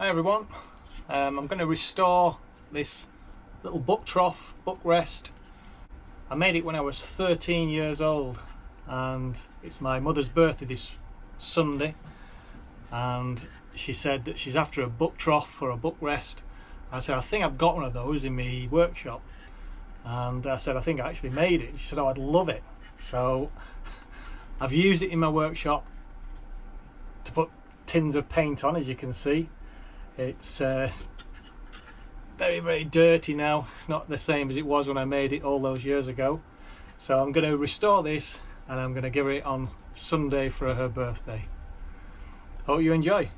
Hi everyone, I'm going to restore this little book trough, book rest. I made it when I was 13 years old and it's my mother's birthday this Sunday, and she said that she's after a book trough or a book rest. I said I think I've got one of those in my workshop, and I said I think I actually made it. She said, oh, I'd love it. So I've used it in my workshop to put tins of paint on. As you can see, it's very dirty now. It's not the same as it was when I made it all those years ago. So I'm going to restore this and I'm going to give it on Sunday for her birthday. Hope you enjoy.